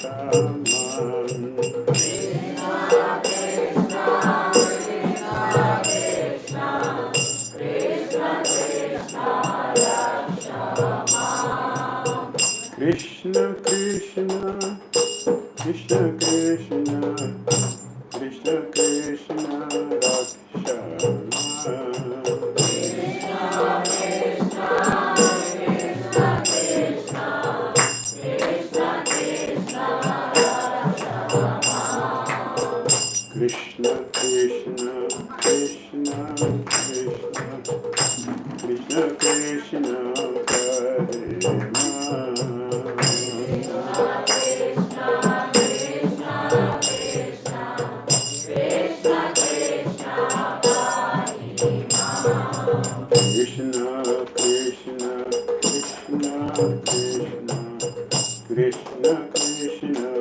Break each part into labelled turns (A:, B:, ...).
A: Krishna Krishna, Krishna Krishna, Krishna Krishna, Krishna Krishna, Krishna Krishna, Krishna Krishna, Krishna Krishna, Krishna Krishna, Krishna Krishna,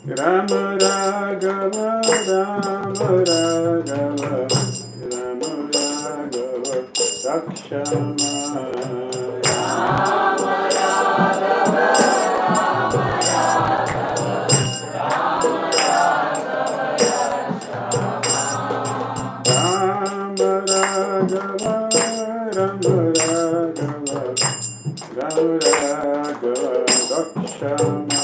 A: Rama Raghava, Rama Raghava, Rama Raghava, Rakshama. Rama Raghava, Rama Raghava, Rama Raghava, Rakshama. Rama Raghava, Rama Raghava, Rama Raghava, Rakshama.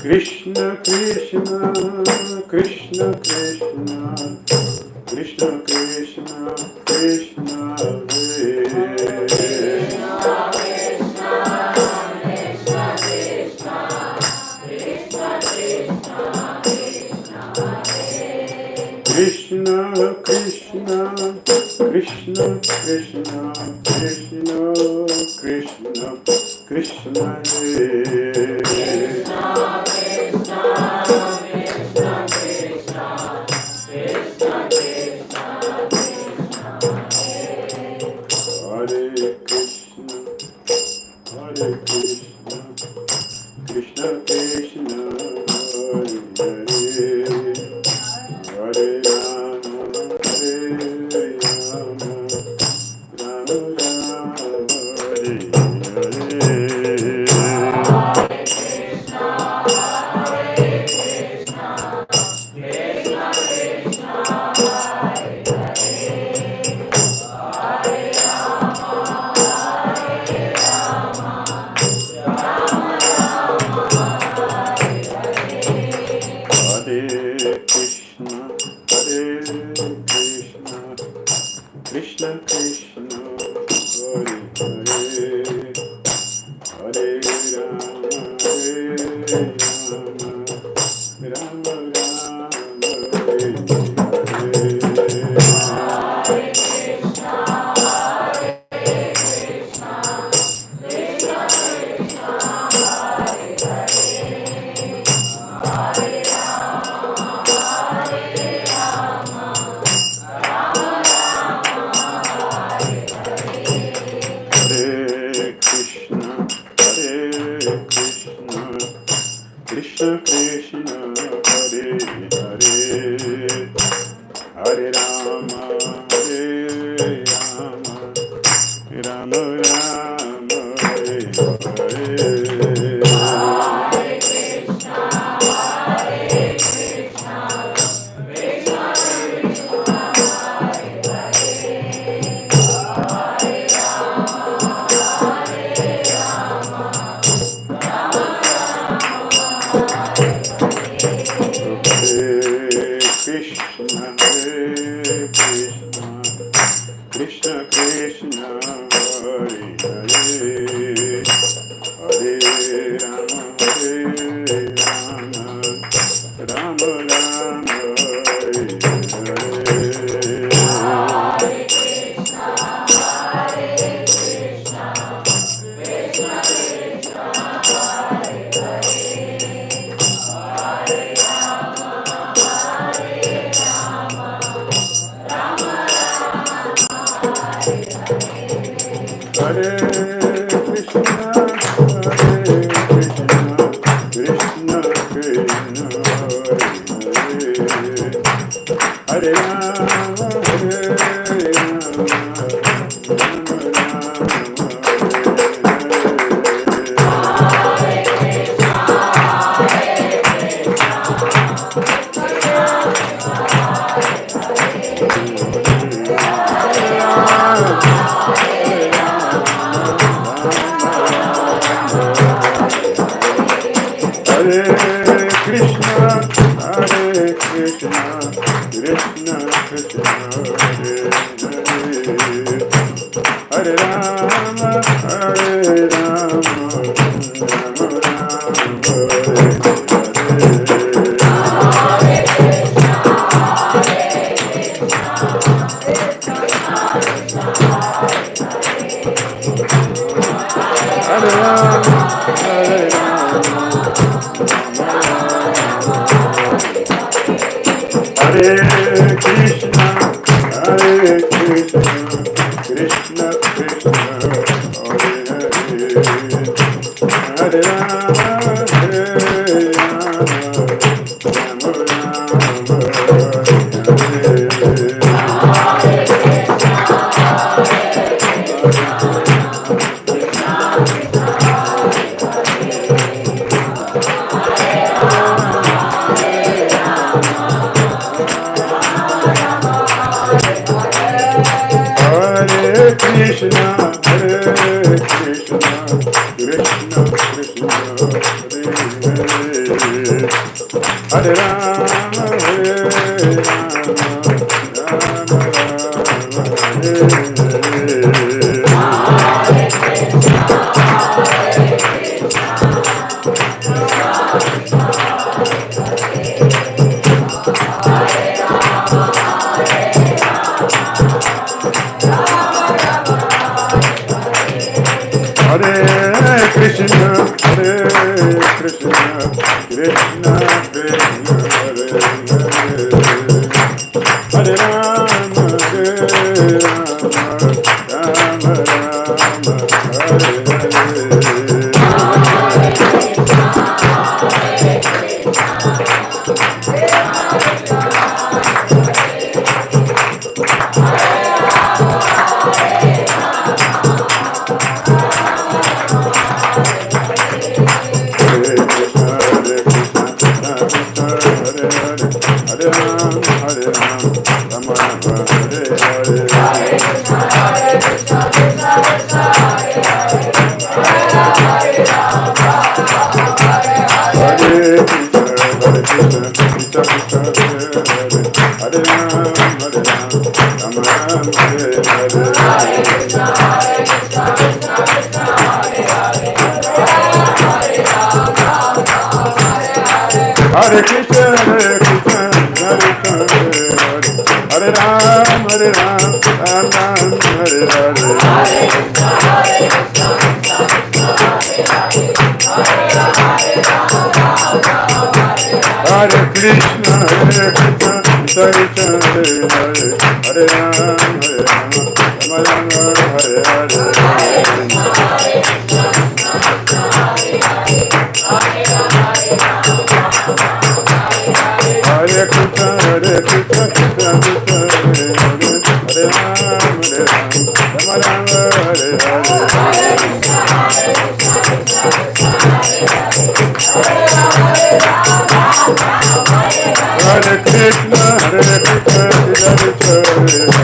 A: Krishna Krishna, Krishna Krishna, Krishna Krishna, Krishna Krishna Krishna, Krishna Krishna, Krishna Krishna, Krishna Hare Krishna, Hare Krishna, Krishna Krishna, Hare Hare, Hare Rama, Hare Rama, Rama Rama, Hare Hare Rama, Hare Rama. Hare Krishna, Hare Krishna, Krishna Krishna, Hare Hare, Hare Rama, Hare Rama, Rama Rama, Hare Krishna, Hare Krishna, Krishna Krishna, Hare Hare, Hare Rama, Hare Rama, Rama Hare Krishna, Hare Krishna, Krishna Krishna, Hare Hare, Hare Rama, Hare Rama, Rama Rama, Hare Hare Krishna, Hare Krishna, Hare Krishna, Hare Ram, Hare Ram, Ram Ram, Hare Hare. Hare Krishna, Hare Krishna, Krishna Krishna, Hare Hare, Hare Ram, Hare Ram, Ram Ram, Hare Hare. Hare Krishna, Hare Krishna, Krishna Krishna, Hare Hare, Hare Ram, Hare Ram, Ram Ram, Hare Hare. Hare Krishna, Krishna Krishna, Hare Hare,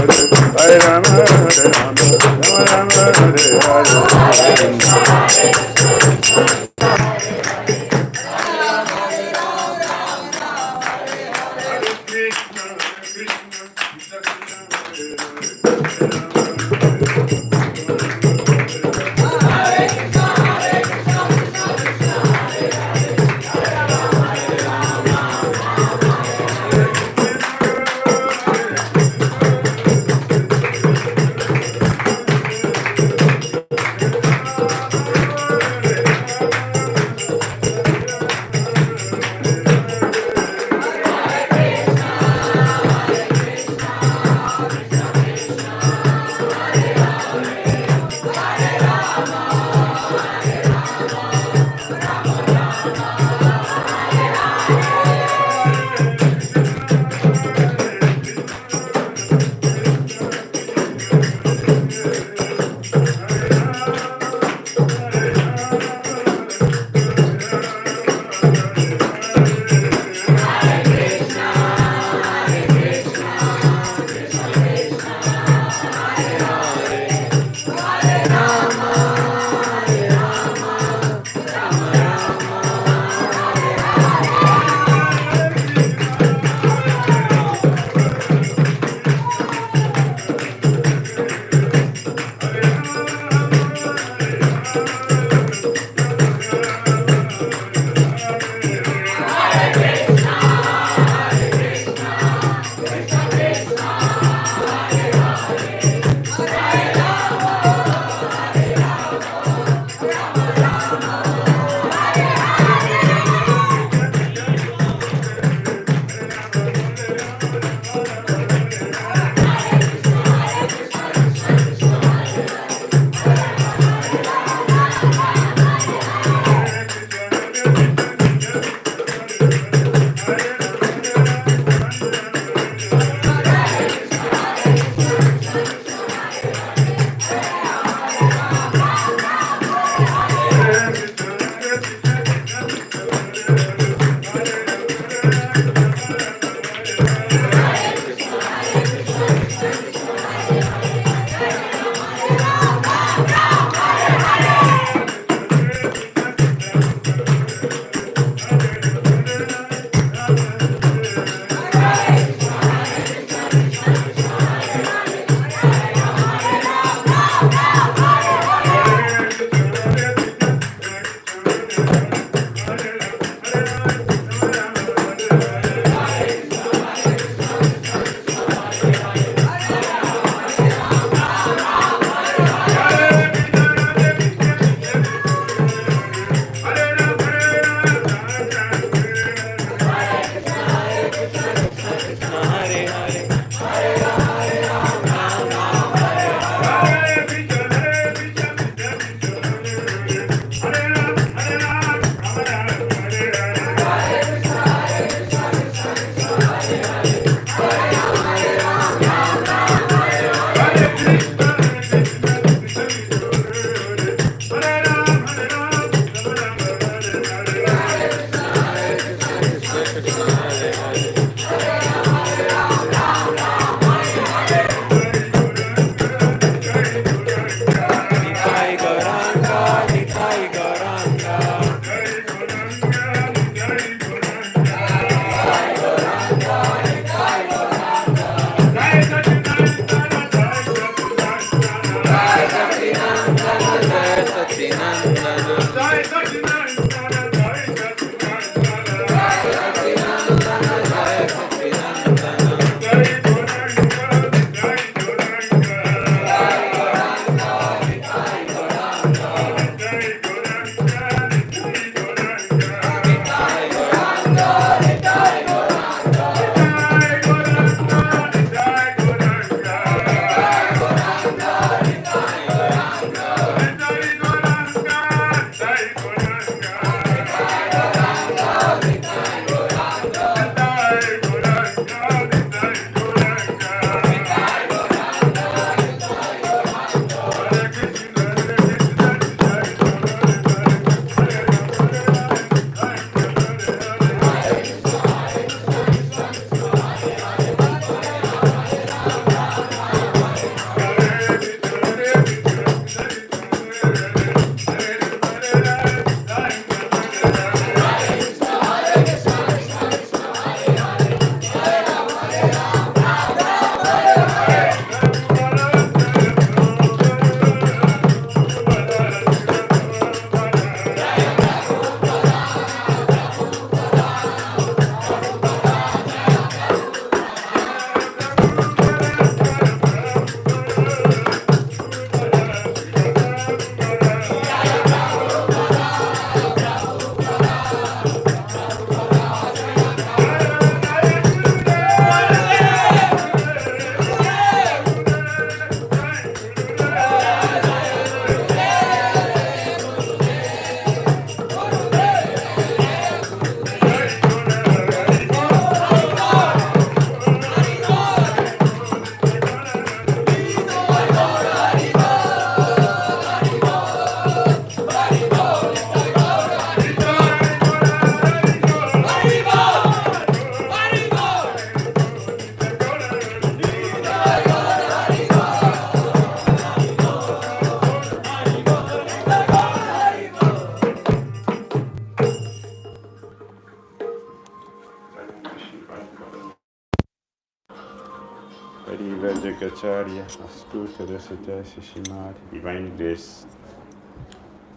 A: Acharya, Astuta Rasita Sishimad, Divine Grace,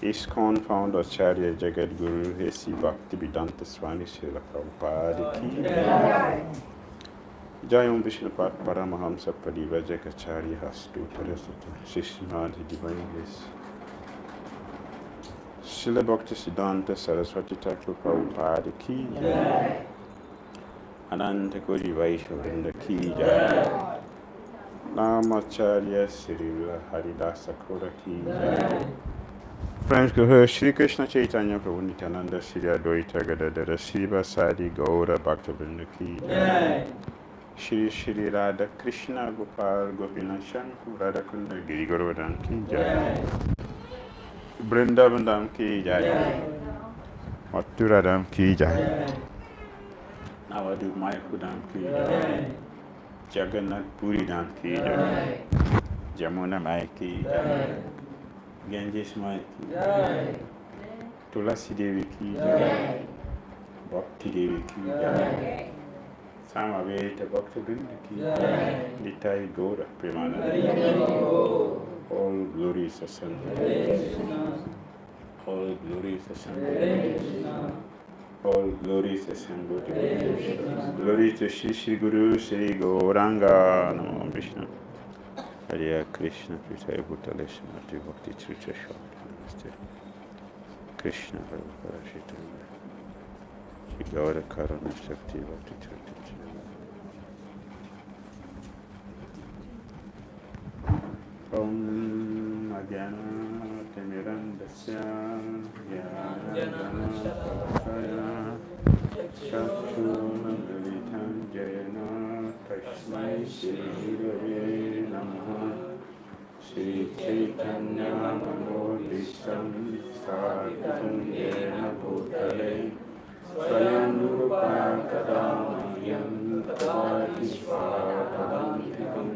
A: ISKCON founder Acharya Jagat Guru, Hesi Bhakti Vedanta Swami Srila Prabhupada Ki Jai Om Vishnupat Paramahamsa Parivajak Acharya, Astuta Rasita Sishimad, Divine Grace, Srila Bhakti Siddhanta Saraswati Thakur Prabhupada Ki Jai, Ananta Kori Vaishnavrinda Ki Jai, Namacharya Srila Haridasa Kora Ki Jai. Friends, go hear Shri Krishna Chaitanya Prabhu Nityananda Shri Advaita Gadadara Shri Vasadi Gaura Bhaktivinoda Ki Jai. Shri Shri Radha Krishna Gopal Gopinashan Radha Kunda Giri Govardhan Ki Jai. Vrindavan Dham Ki Jai. Mathura Dham Ki Jai. Navadu Mayapur Dham Ki Jai. Jagannath Puri Dham Ki Jai. Jamuna Mai Ki Jai. Ganges Mai Ki Jai. Tulasi Devi Ki Jai. Bhakti Devi Ki Jai. Samaveta Bhakti Vrinda Ki Jai. Nitai Gaura Premananda. All glories ascended. All glories ascended. All glories assembled. Glory to Shri Guru Shri Gauranga Namo Vishnu. Hare Krishna Prithaya Bhutaleshna Bhakti Tritra Namaste. Krishna Prabhupada Chaitanya Shri Gaura Karana Shakti Bhakti Tritra. Om Ajnana Timirandasya Jnana Shakaya Chakshunamilitam Jayana Tasmai Shri Gurave Namaha Shri Chaitanya Manodishtam Sarvatam Yena Bhutale Swayam Rupa Kadamayam Tadati Svadantikam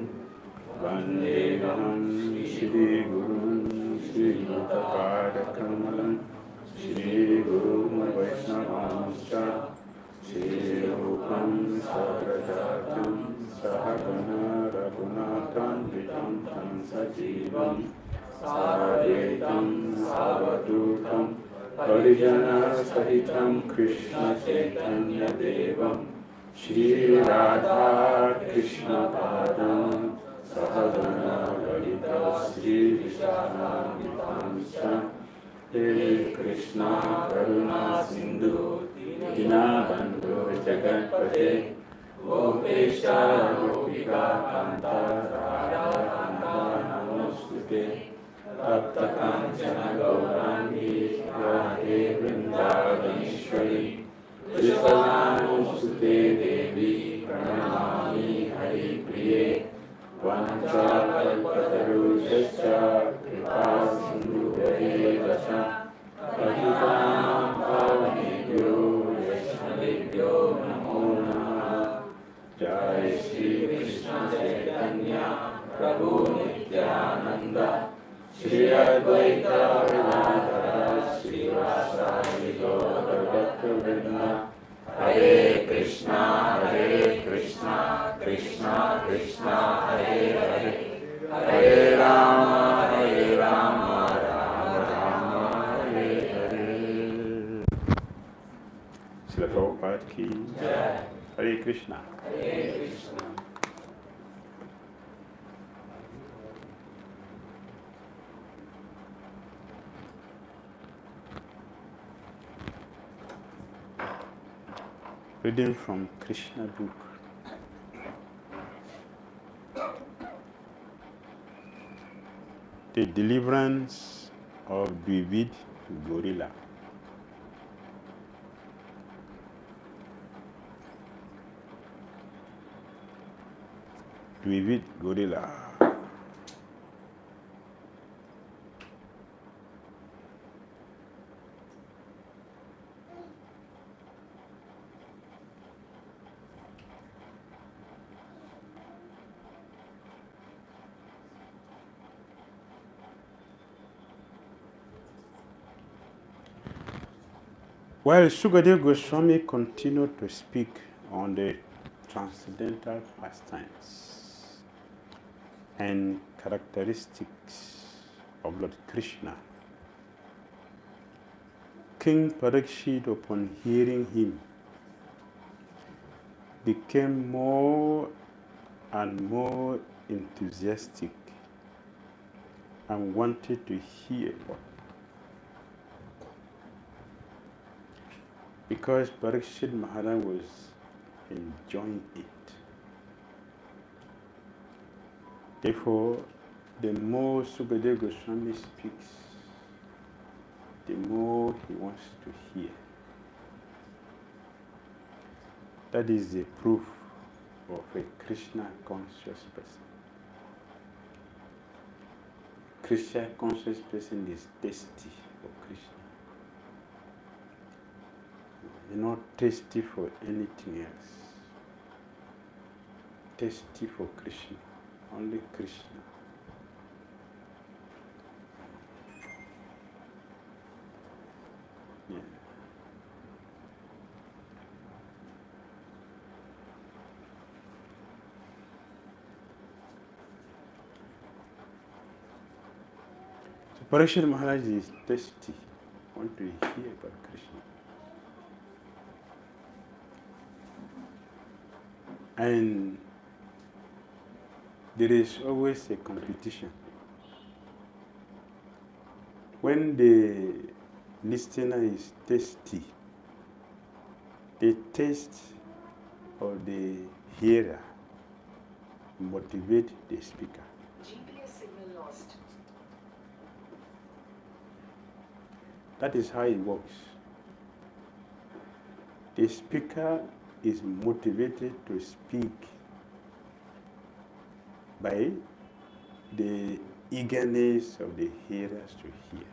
A: Vandeham Shri Gurun Shri Mutapada Kamalam Shri Sahagana Raghunathan Vitam Tam Sajivam Sadvaitam Savadutam Parijana Sahitam Krishna Chaitanya Devam Shri Radha Krishna Padam Sahagana Lalita Sri Vishana Vitamsa He Krishna Karuna Sindhu Dinabandhu Jagatpate Gopesha Gopika Kanta Radha Kanta Namostute Tapta Kanchana Gaurangi Radhe Vrindavaneshwari Vishwanusute Devi Pranamami Hari Priye Vancha Kalpatarujascha Kripa Sindhu Vacha Patitanam Pavanebhyo Vaishnavebhyo Namo Namaha Jai Shri Krishna Chaitanya Prabhu Nityananda Shri Advaita Gadadhara Shri Vasari Gaura Bhakta Vrinda Hare Krishna Krishna Krishna Hare Hare Hare Rama Rama Rama Hare Hare. Srila Prabhupada ki Jai. Hare Krishna. Hare Krishna. Reading from Krishna book. The Deliverance of Dvivida Gorilla. Dvivida Gorilla. While Sukadeva Goswami continued to speak on the transcendental pastimes and characteristics of Lord Krishna, King Parikshit, upon hearing him, became more and more enthusiastic and wanted to hear more. Because Parikshit Maharaj was enjoying it. Therefore, the more Sukadeva Goswami speaks, the more he wants to hear. That is the proof of a Krishna conscious person. Krishna conscious person is thirsty for Krishna. You're not thirsty for anything else. Thirsty for Krishna. Only Krishna. Yeah. So Parikshit Maharaj is thirsty. Want to hear about Krishna. And there is always a competition. When the listener is thirsty, the taste of the hearer motivate the speaker.
B: GPS signal lost.
A: That is how it works. The speaker is motivated to speak by the eagerness of the hearers to hear.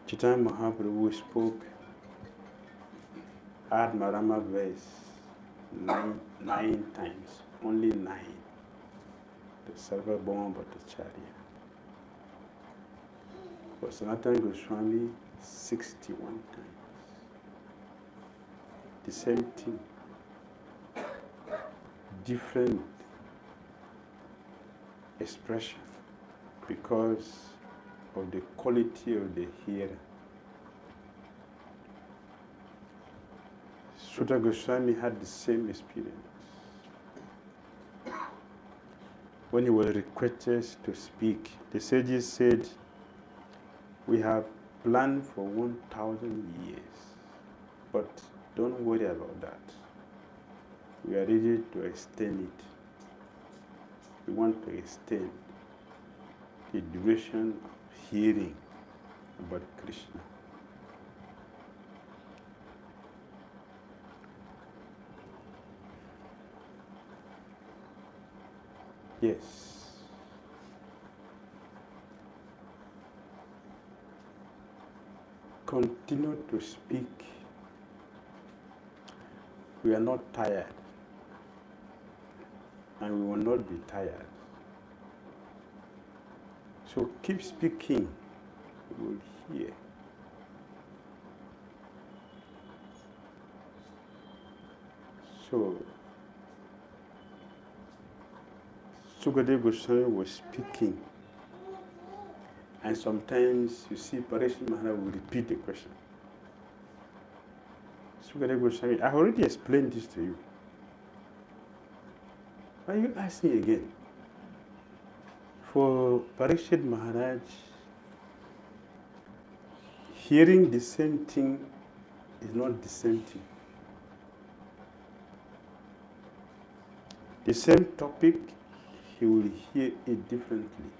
A: Chaitanya Mahaprabhu spoke Admarama verse nine times, only 9. The Sarvabhauma Bhattacharya. For Sanatana Goswami, 61 times. the same thing, different expression because of the quality of the hearer. Sutta Goswami had the same experience. When he was requested to speak, the sages said, "We have planned for 1,000 years, but don't worry about that. We are ready to extend it. We want to extend the duration of hearing about Krishna." Yes. Continue to speak. We are not tired, and we will not be tired. So keep speaking, we will hear. So Sukadeva Goswami was speaking, and sometimes you see Parishit Maharaj will repeat the question. Sukadeva Goswami, I already explained this to you. Why are you asking again? For Parishit Maharaj, hearing the same thing is not the same thing. The same topic, he will hear it differently.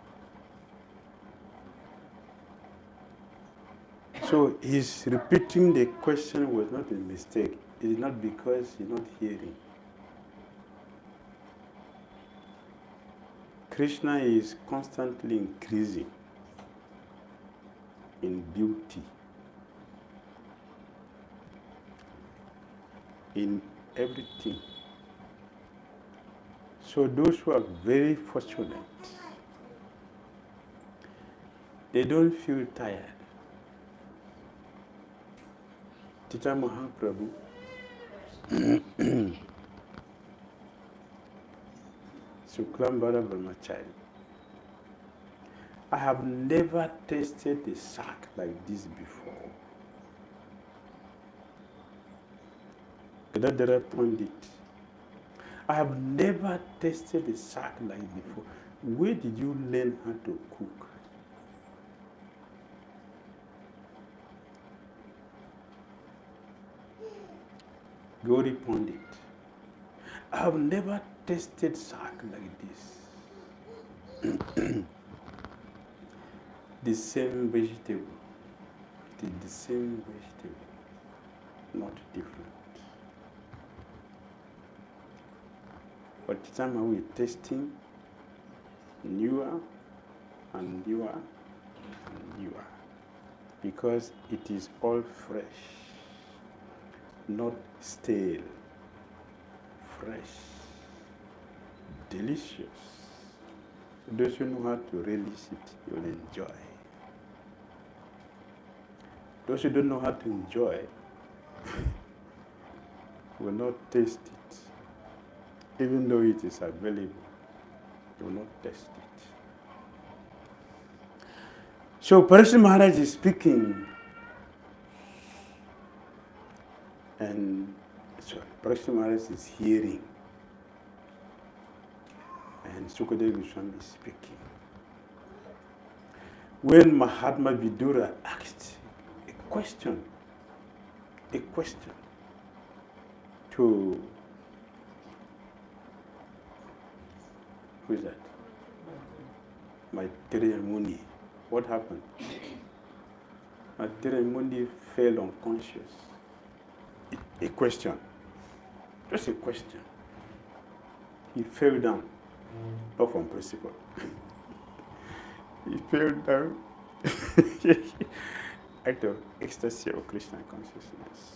A: So his repeating the question was not a mistake. It is not because he's not hearing. Krishna is constantly increasing in beauty, in everything. So those who are very fortunate, they don't feel tired. Tita Mahaprabhu Suklambara Brahmachari, I have never tasted a sack like this before. Dhira Pandit, I have never tasted a sack like before. Where did you learn how to cook? Gauri Pandit, I have never tasted sack like this. The same vegetable, it is the same vegetable, not different. But the time we're tasting newer and newer and newer, because it is all fresh, not stale, fresh, delicious. Those who know how to relish it, you'll enjoy. Those who don't know how to enjoy will not taste it. Even though it is available, they will not taste it. So Parishit Maharaj is speaking, and Parishit Maharaj is hearing, and Sukadeva Goswami is speaking. When Mahatma Vidura asked a question to, who is that? Maitreya Muni. What happened? Maitreya Muni fell unconscious. A question. Just a question. He fell down. Not from principle. He fell down out of ecstasy of Krishna consciousness.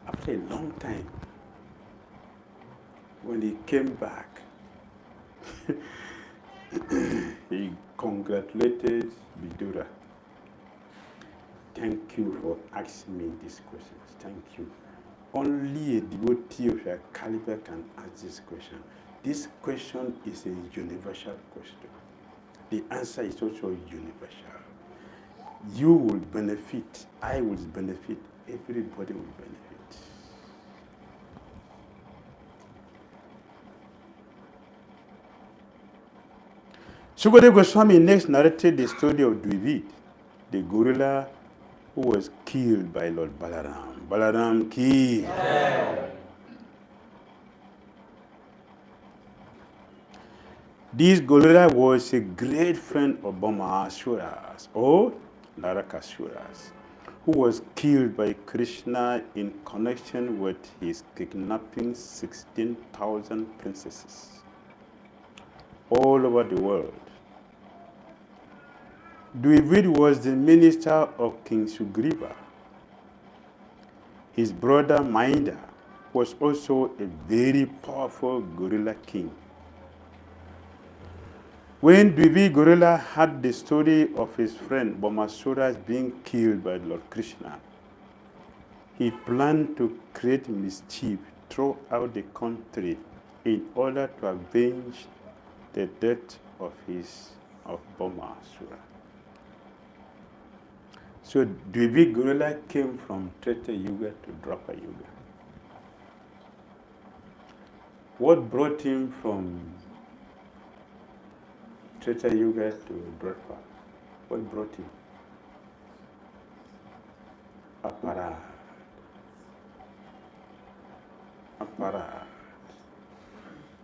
A: After a long time, when he came back, he congratulated Vidura Thank you for asking me these questions. Thank you. Only a devotee of your caliber can ask this question. This question is a universal question. The answer is also universal. You will benefit, I will benefit, everybody will benefit. Sukadeva Goswami next narrated the story of Dvivida, the gorilla who was killed by Lord Balaram. Balaram ki. This gorilla was a great friend of Asuras or Narakasuras, who was killed by Krsna in connection with his kidnapping 16,000 princesses all over the world. Dvivida was the minister of King Sugriva. His brother Mahinda was also a very powerful gorilla king. When Dvivida gorilla heard the story of his friend Bomasuras being killed by Lord Krishna, he planned to create mischief throughout the country in order to avenge the death of Bomasura. So Dvivida gorilla came from Treta Yuga to Dwapara Yuga. What brought him from Treta Yuga to Dwapara? What brought him? Aparad.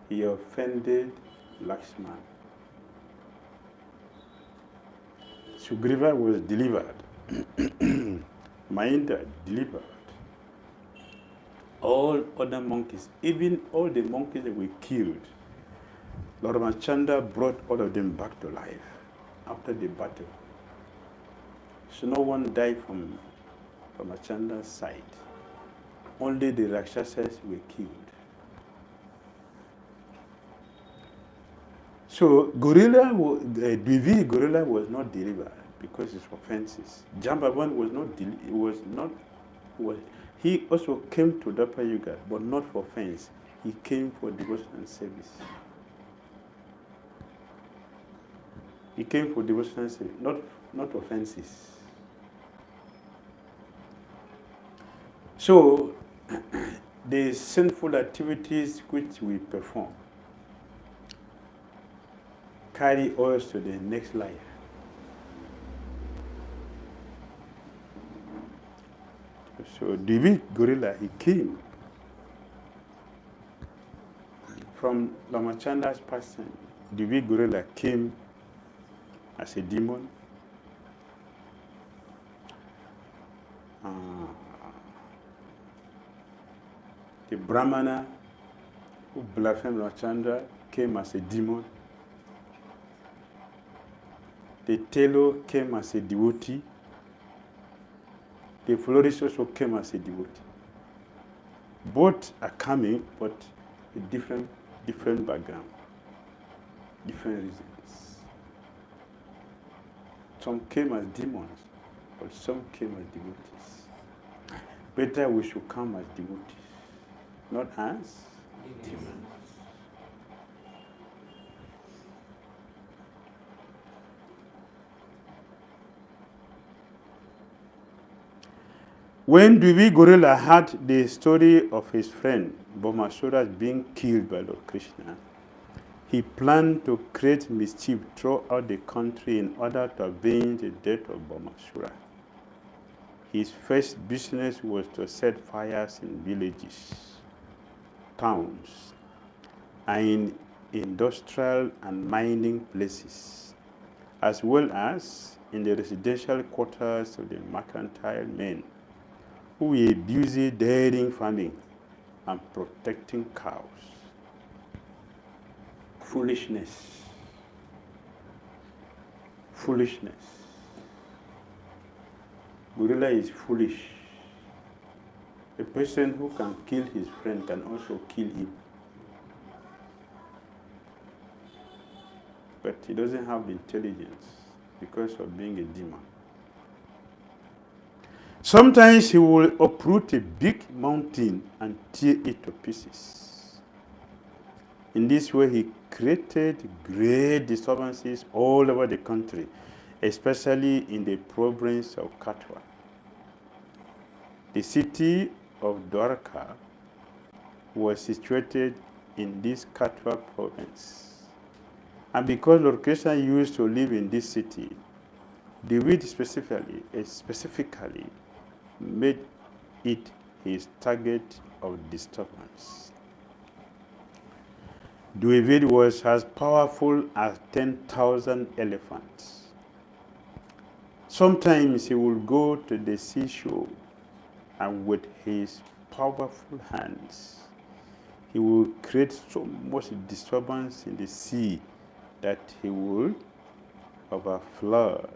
A: He offended Lakshman. Sugriva was delivered. Mahinda delivered. All other monkeys, even all the monkeys that were killed, Lord Ramachandra brought all of them back to life after the battle. So no one died from Ramachandra's side. Only the Rakshasas were killed. So Dvivida gorilla was not delivered because of his offenses. Jambavan he also came to Dwapara Yuga, but not for offense. He came for devotion and service. He came for devotion and service, not offenses. So the sinful activities which we perform carry us to the next life. So Dvivida gorilla, he came from Ramachandra's person. Dvivida gorilla came as a demon. The Brahmana who blasphemed Ramachandra came as a demon. The tailor came as a devotee. The florist also came as a devotee. Both are coming, but with different background, different reasons. Some came as demons, but some came as devotees. Better we should come as devotees, not as demons. When Dvivida gorilla heard the story of his friend Bomasuras being killed by Lord Krishna, he planned to create mischief throughout the country in order to avenge the death of Bomasura. His first business was to set fires in villages, towns, and in industrial and mining places, as well as in the residential quarters of the mercantile men who were busy dairying farming and protecting cows. Foolishness. Gorilla is foolish. A person who can kill his friend can also kill him. But he doesn't have the intelligence because of being a demon. Sometimes he will uproot a big mountain and tear it to pieces. In this way, he created great disturbances all over the country, especially in the province of Katwa. The city of Dwarka was situated in this Katwa province. And because Lord Krishna used to live in this city, Dvivida specifically made it his target of disturbance. Dvivida was as powerful as 10,000 elephants. Sometimes he would go to the seashore and with his powerful hands, he will create so much disturbance in the sea that he will overflood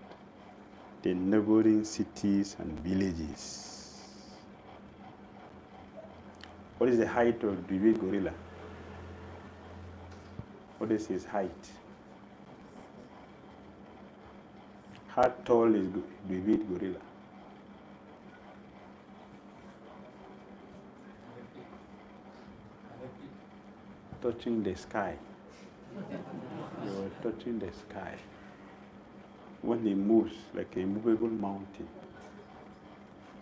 A: the neighboring cities and villages. What is the height of Dvivida gorilla? What is his height? How tall is Dvivida gorilla? Touching the sky. They were touching the sky. When he moves like a movable mountain.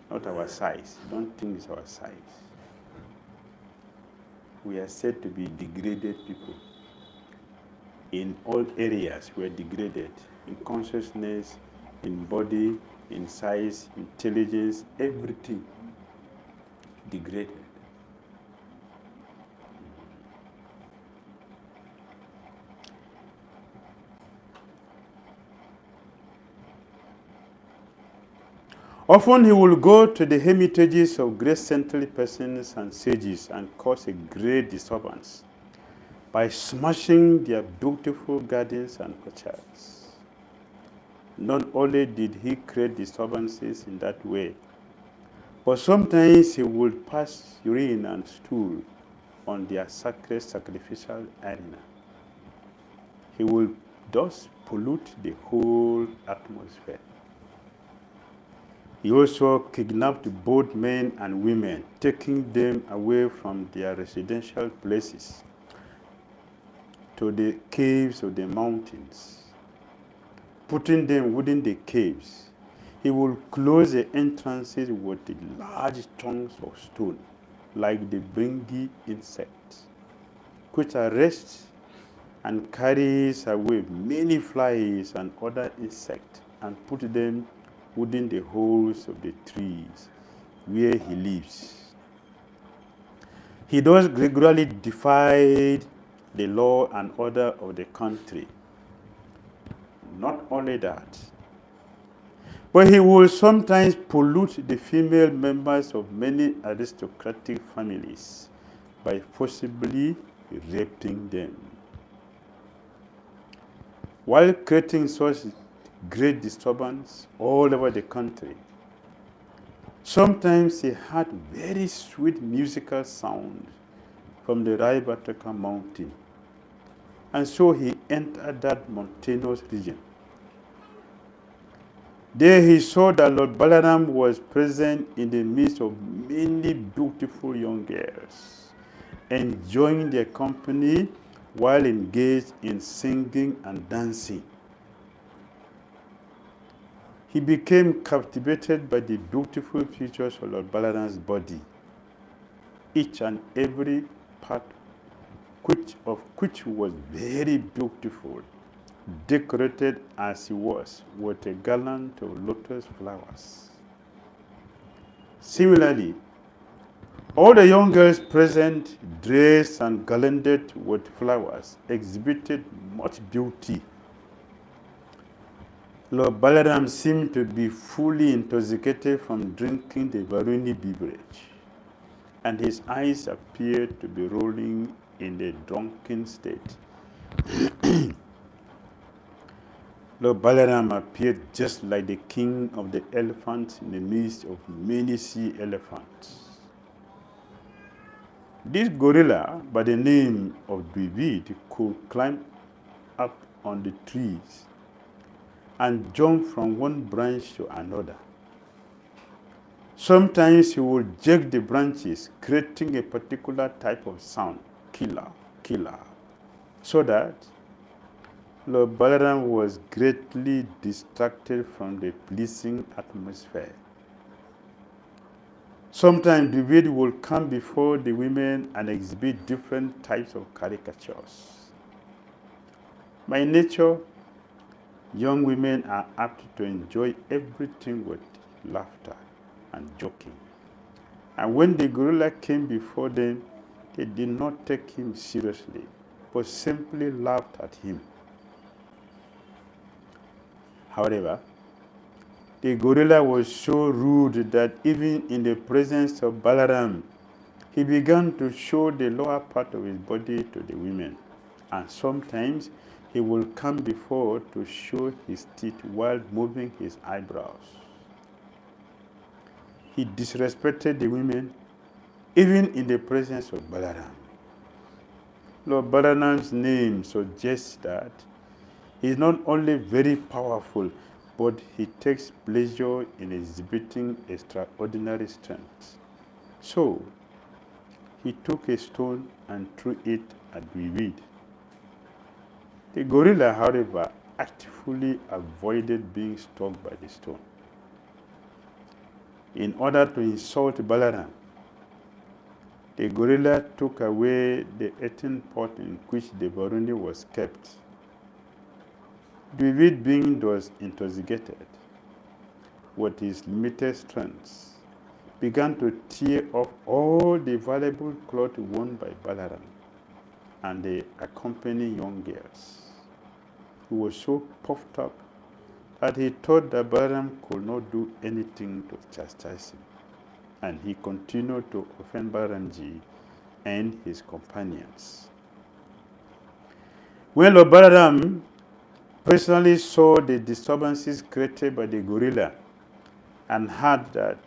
A: Not our size. Don't think it's our size. We are said to be degraded people. In all areas, we are degraded. In consciousness, in body, in size, intelligence, everything degraded. Often he will go to the hermitages of great saintly persons and sages and cause a great disturbance by smashing their beautiful gardens and orchards. Not only did he create disturbances in that way, but sometimes he would pass urine and stool on their sacred sacrificial arena. He will thus pollute the whole atmosphere. He also kidnapped both men and women, taking them away from their residential places to the caves of the mountains, putting them within the caves. He will close the entrances with large chunks of stone, like the bringy insect, which arrests and carries away many flies and other insects and put them within the holes of the trees where he lives. He does regularly defy the law and order of the country. Not only that, but he will sometimes pollute the female members of many aristocratic families by forcibly raping them. While creating such great disturbance all over the country, sometimes he had very sweet musical sound from the Raibataka mountain, and so he entered that mountainous region. There he saw that Lord Balaram was present in the midst of many beautiful young girls, enjoying their company while engaged in singing and dancing. He became captivated by the beautiful features of Lord Balaram's body, each and every part of which was very beautiful, decorated as he was with a garland of lotus flowers. Similarly, all the young girls present, dressed and garlanded with flowers, exhibited much beauty. Lord Balaram seemed to be fully intoxicated from drinking the Varuni beverage, and his eyes appeared to be rolling in a drunken state. Lord Balaram appeared just like the king of the elephants in the midst of many sea elephants. This gorilla, by the name of Dvivida, could climb up on the trees and jump from one branch to another. Sometimes he would jerk the branches, creating a particular type of sound, killer, killer, so that Lord Balaram was greatly distracted from the pleasing atmosphere. Sometimes Dvivida would come before the women and exhibit different types of caricatures. By nature, young women are apt to enjoy everything with laughter and joking. And when the gorilla came before them, they did not take him seriously, but simply laughed at him. However, the gorilla was so rude that even in the presence of Balaram, he began to show the lower part of his body to the women. And sometimes he will come before to show his teeth while moving his eyebrows. He disrespected the women even in the presence of Balaram. Lord Balaram's name suggests that he is not only very powerful, but he takes pleasure in exhibiting extraordinary strength. So, he took a stone and threw it at Dvivida. The gorilla, however, actively avoided being struck by the stone. In order to insult Balaram, the gorilla took away the eating pot in which the Varuni was kept. Dvivida, being thus intoxicated with his limited strength, began to tear off all the valuable cloth worn by Balaram and the accompanying young girls. He was so puffed up that he thought that Balaram could not do anything to chastise him, and he continued to offend Balaramji and his companions. When Lord Balaram personally saw the disturbances created by the gorilla and heard that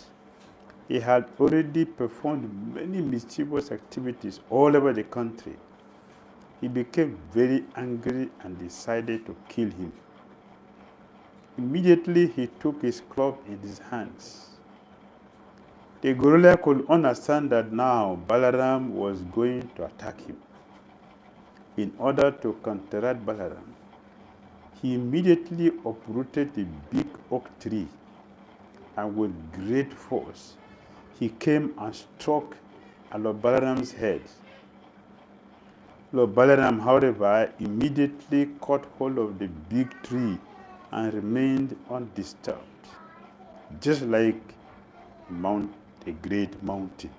A: he had already performed many mischievous activities all over the country, he became very angry and decided to kill him. Immediately he took his club in his hands. The gorilla could understand that now Balaram was going to attack him. In order to counteract Balaram, he immediately uprooted a big oak tree, and with great force, he came and struck at Lord Balaram's head. Lord Balaram, however, immediately caught hold of the big tree and remained undisturbed, just like a great mountain.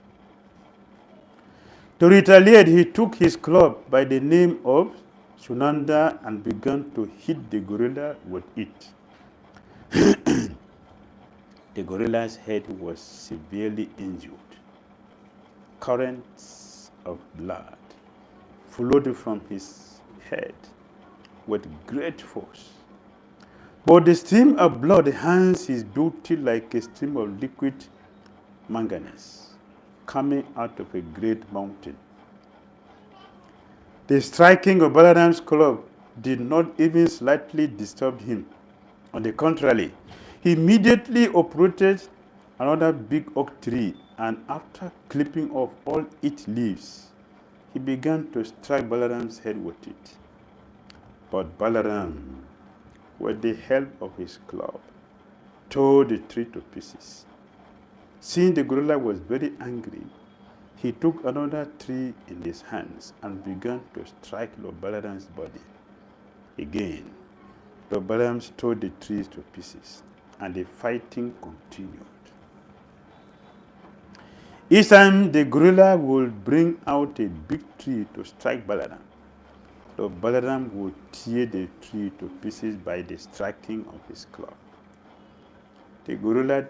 A: To retaliate, he took his club by the name of Sunanda and began to hit the gorilla with it. The gorilla's head was severely injured. Currents of blood flowed from his head with great force. But the stream of blood hangs his beauty like a stream of liquid manganese coming out of a great mountain. The striking of Balaram's club did not even slightly disturb him. On the contrary, he immediately uprooted another big oak tree, and after clipping off all its leaves, he began to strike Balaram's head with it. But Balaram, with the help of his club, tore the tree to pieces. Seeing the gorilla was very angry, he took another tree in his hands and began to strike Lord Balaram's body. Again, Lord Balaram tore the trees to pieces, and the fighting continued. Each time the gorilla would bring out a big tree to strike Balaram, Lord Balaram would tear the tree to pieces by the striking of his club. The gorilla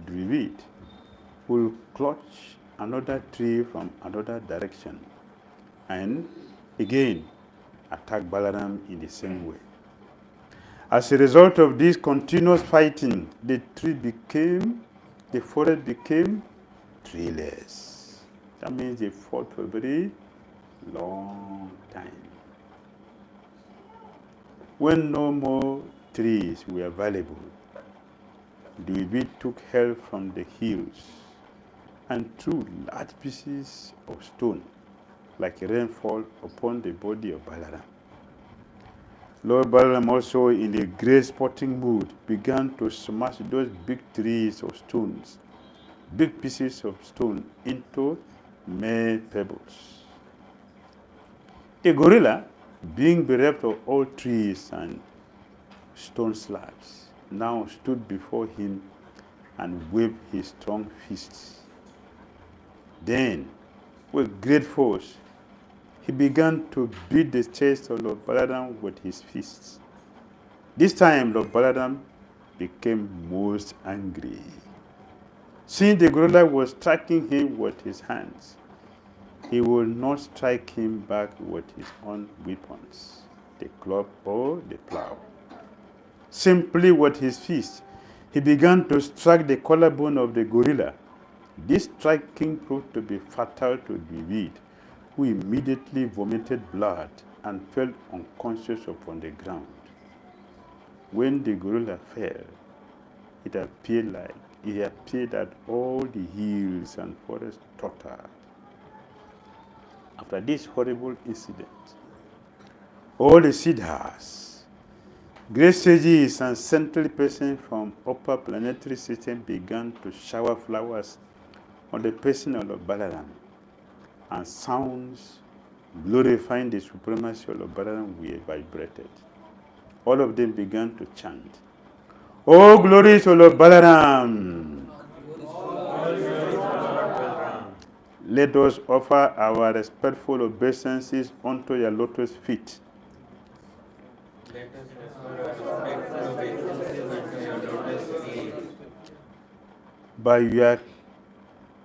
A: Dvivida will clutch another tree from another direction and again attack Balaram in the same way. As a result of this continuous fighting, the forest became treeless. That means they fought for a very long time. When no more trees were available, Dvivida took help from the hills and threw large pieces of stone like rainfall upon the body of Balaram. Lord Balaram also, in a great sporting mood, began to smash those big trees of stones, big pieces of stone, into mere pebbles. The gorilla, being bereft of all trees and stone slabs, now stood before him and waved his strong fists. Then, with great force, he began to beat the chest of Lord Balaram with his fists. This time, Lord Balaram became most angry. Since the gorilla was striking him with his hands, he would not strike him back with his own weapons, the club or the plow. Simply with his fist, he began to strike the collarbone of the gorilla. This striking proved to be fatal to Dvivida, who immediately vomited blood and fell unconscious upon the ground. When the gorilla fell, it appeared that all the hills and forests tottered. After this horrible incident, all the siddhas, great sages and saintly persons from upper planetary system began to shower flowers on the person of Lord Balaram, and sounds glorifying the supremacy of Lord Balaram were vibrated. All of them began to chant, "Oh, glory to Lord Balaram! Let us offer our respectful obeisances unto your lotus feet." By your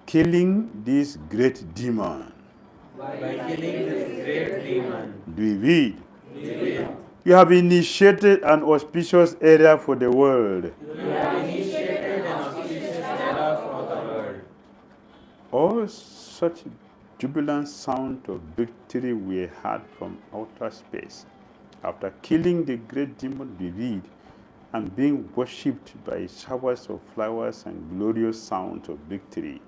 A: killing this great demon, Dvivida, you have initiated an auspicious era for the world. All such jubilant sound of victory were heard from outer space. After killing the great demon Dvivida and being worshipped by showers of flowers and glorious sounds of victory,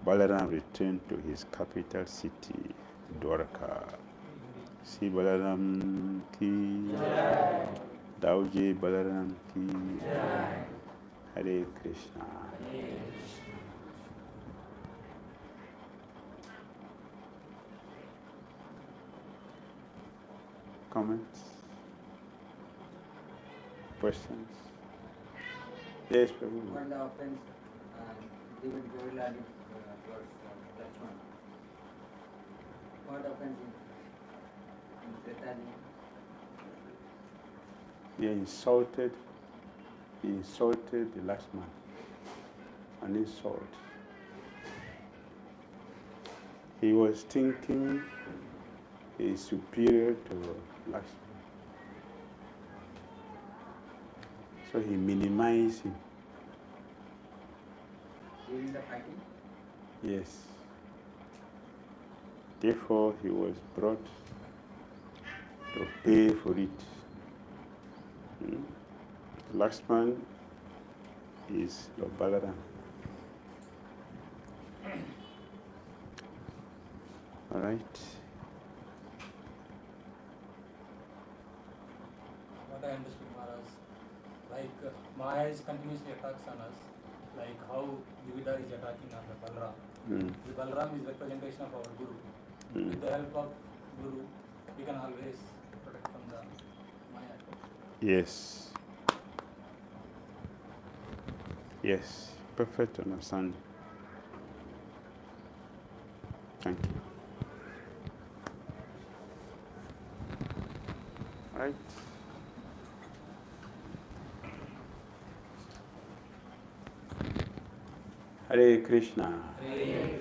A: Balaram returned to his capital city, Dwarka. Sri Balaram ki Jai. Dauji Balaram ki Jai. Hare Krishna. Comments? Questions? Yes, Prabhuji.
C: What the offense given gorilla towards Lakshman? What offense in Tretaji?
A: He insulted the last man. An insult. He was thinking he is superior to last man. So he minimized him.
C: During the fighting?
A: Yes. Therefore, he was brought to pay for it. The last man is Lord Balaram. All right.
D: What I understood, Maharaj, like Maya is continuously attacks on us, like how Dvivida is attacking on the Balaram. The Balaram is representation of our Guru. With the help of Guru, we can always protect from the Maya.
A: Yes. Yes. Perfect understanding. Thank you. All right. Hare Krishna.
D: Hare